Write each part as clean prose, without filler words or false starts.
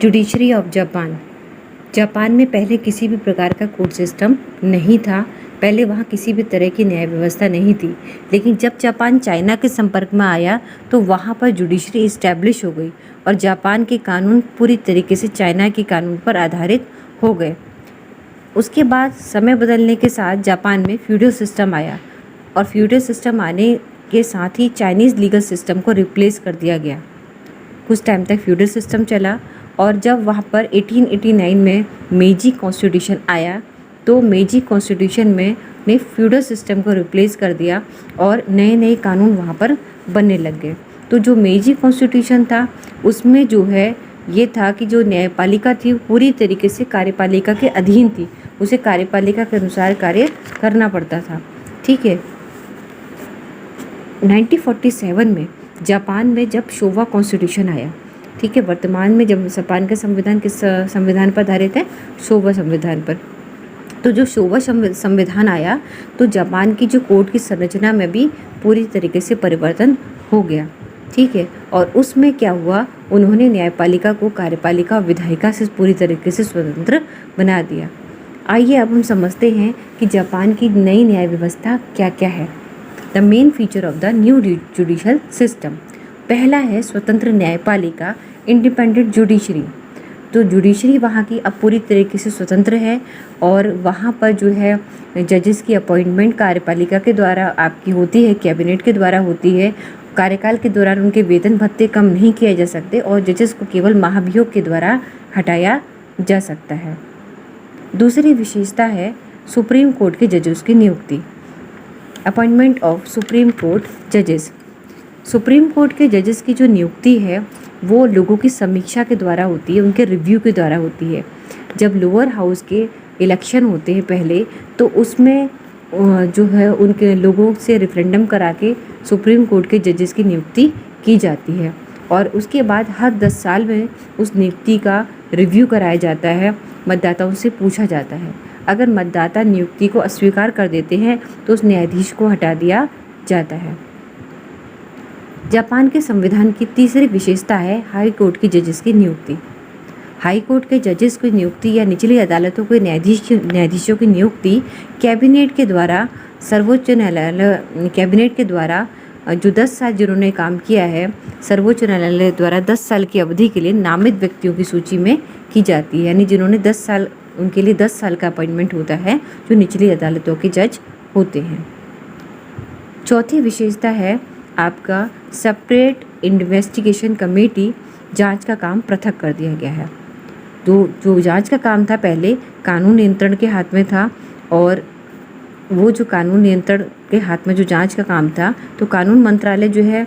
Judiciary of Japan. Japan में पहले किसी भी प्रकार का कोर्ट सिस्टम नहीं था। पहले वहाँ किसी भी तरह की न्याय व्यवस्था नहीं थी। लेकिन जब जापान चाइना के संपर्क में आया तो वहाँ पर जुडिशरी इस्टेब्लिश हो गई और जापान के कानून पूरी तरीके से चाइना के कानून पर आधारित हो गए। उसके बाद समय बदलने के साथ जापान में फ्यूडल सिस्टम आया और फ्यूडल सिस्टम आने के साथ ही चाइनीज़ लीगल सिस्टम को रिप्लेस कर दिया गया। कुछ टाइम तक फ्यूडल सिस्टम चला और जब वहाँ पर 1889 में मेजी कॉन्स्टिट्यूशन आया तो मेजी कॉन्स्टिट्यूशन में ने फ्यूडल सिस्टम को रिप्लेस कर दिया और नए नए कानून वहाँ पर बनने लग गए। तो जो मेजी कॉन्स्टिट्यूशन था उसमें जो है ये था कि जो न्यायपालिका थी पूरी तरीके से कार्यपालिका के अधीन थी, उसे कार्यपालिका के अनुसार कार्य करना पड़ता था। ठीक है। 1947 में जापान में जब शोवा कॉन्स्टिट्यूशन आया, ठीक है, वर्तमान में जब जापान का संविधान किस संविधान पर आधारित है? शोवा संविधान पर। तो जो शोवा संविधान आया तो जापान की जो कोर्ट की संरचना में भी पूरी तरीके से परिवर्तन हो गया। ठीक है। और उसमें क्या हुआ, उन्होंने न्यायपालिका को कार्यपालिका और विधायिका से पूरी तरीके से स्वतंत्र बना दिया। आइए अब हम समझते हैं कि जापान की नई न्याय व्यवस्था क्या क्या है। The main feature of the new judicial system. पहला है स्वतंत्र न्यायपालिका, इंडिपेंडेंट जुडिशरी। तो जुडिशरी वहाँ की अब पूरी तरीके से स्वतंत्र है और वहाँ पर जो है जजेस की अपॉइंटमेंट कार्यपालिका के द्वारा आपकी होती है, कैबिनेट के द्वारा होती है। कार्यकाल के दौरान उनके वेतन भत्ते कम नहीं किए जा सकते और जजेस को केवल महाभियोग के द्वारा हटाया जा सकता है। दूसरी विशेषता है सुप्रीम कोर्ट के जजेस की नियुक्ति। अपॉइंटमेंट ऑफ सुप्रीम कोर्ट जजेस। सुप्रीम कोर्ट के जजेस की जो नियुक्ति है वो लोगों की समीक्षा के द्वारा होती है, उनके रिव्यू के द्वारा होती है। जब लोअर हाउस के इलेक्शन होते हैं पहले तो उसमें जो है उनके लोगों से रेफरेंडम करा के सुप्रीम कोर्ट के जजेस की नियुक्ति की जाती है और उसके बाद हर 10 साल में उस नियुक्ति का रिव्यू कराया जाता है, मतदाताओं से पूछा जाता है। अगर मतदाता नियुक्ति को अस्वीकार कर देते हैं तो उस न्यायाधीश को हटा दिया जाता है। जापान के संविधान की तीसरी विशेषता है हाई कोर्ट की जजेस की नियुक्ति। हाई कोर्ट के जजेस की नियुक्ति या निचली अदालतों के न्यायाधीशों की नियुक्ति कैबिनेट के द्वारा, सर्वोच्च न्यायालय कैबिनेट के द्वारा जो 10 साल जिन्होंने काम किया है, सर्वोच्च न्यायालय द्वारा 10 साल की अवधि के लिए नामित व्यक्तियों की सूची में की जाती है। यानी जिन्होंने 10 साल, उनके लिए 10 साल का अपॉइंटमेंट होता है जो निचली अदालतों के जज होते हैं। चौथी विशेषता है आपका सेपरेट इन्वेस्टिगेशन कमेटी। जांच का काम पृथक कर दिया गया है। जो जांच का काम था पहले कानून नियंत्रण के हाथ में था और वो जो कानून नियंत्रण के हाथ में जो जांच का काम था तो कानून मंत्रालय जो है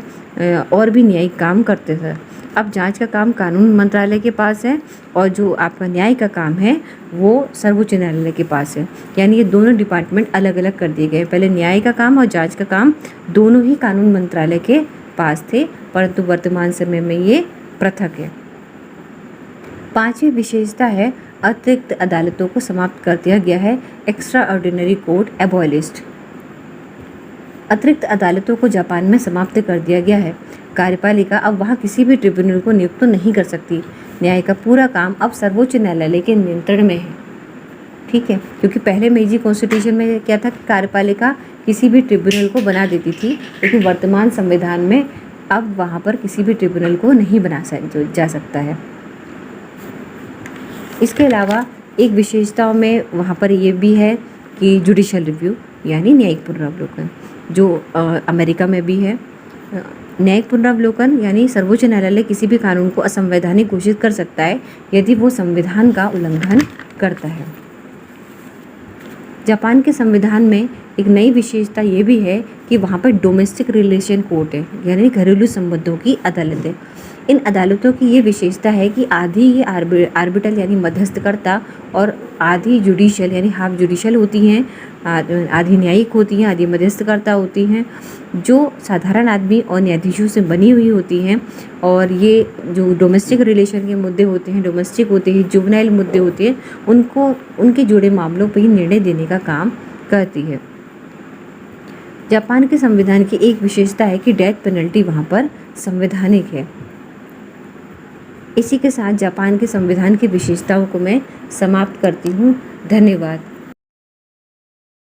और भी न्यायिक काम करते थे। अब जांच का काम कानून मंत्रालय के पास है और जो आपका न्याय का काम है वो सर्वोच्च न्यायालय के पास है। यानी ये दोनों डिपार्टमेंट अलग अलग कर दिए गए। पहले न्याय का काम और जांच का काम दोनों ही कानून मंत्रालय के पास थे, परंतु वर्तमान समय में ये पृथक है। पांचवी विशेषता है अतिरिक्त अदालतों को समाप्त कर दिया गया है। Extra ordinary court abolished. अतिरिक्त अदालतों को जापान में समाप्त कर दिया गया है। कार्यपालिका अब वहाँ किसी भी ट्रिब्यूनल को नियुक्त नहीं कर सकती। न्याय का पूरा काम अब सर्वोच्च न्यायालय के नियंत्रण में है। ठीक है, क्योंकि पहले मेजी कॉन्स्टिट्यूशन में क्या था कि कार्यपालिका किसी भी ट्रिब्यूनल को बना देती थी, लेकिन वर्तमान संविधान में अब वहाँ पर किसी भी ट्रिब्यूनल को नहीं बना जा सकता है। इसके अलावा एक विशेषताओं में वहाँ पर ये भी है कि जुडिशल रिव्यू यानी न्यायिक पुनरावलोकन जो अमेरिका में भी है। न्यायिक पुनरावलोकन यानी सर्वोच्च न्यायालय किसी भी कानून को असंवैधानिक घोषित कर सकता है यदि वो संविधान का उल्लंघन करता है। जापान के संविधान में एक नई विशेषता ये भी है कि वहाँ पर डोमेस्टिक रिलेशन कोर्ट है, यानी घरेलू संबंधों की अदालतें। इन अदालतों की ये विशेषता है कि आधी ये आर्बिटल यानी मध्यस्थकर्ता और आधी जुडिशल यानी हाफ जुडिशल होती हैं, आधी न्यायिक होती हैं, आधी मध्यस्थकर्ता होती हैं, जो साधारण आदमी और न्यायाधीशों से बनी हुई होती हैं। और ये जो डोमेस्टिक रिलेशन के मुद्दे होते हैं, डोमेस्टिक होते हैं, जुवेनाइल मुद्दे होते हैं, उनको उनके जुड़े मामलों पर ही निर्णय देने का काम करती है। जापान के संविधान की एक विशेषता है कि डेथ पेनल्टी वहाँ पर संवैधानिक है। इसी के साथ जापान के संविधान की विशेषताओं को मैं समाप्त करती हूँ। धन्यवाद।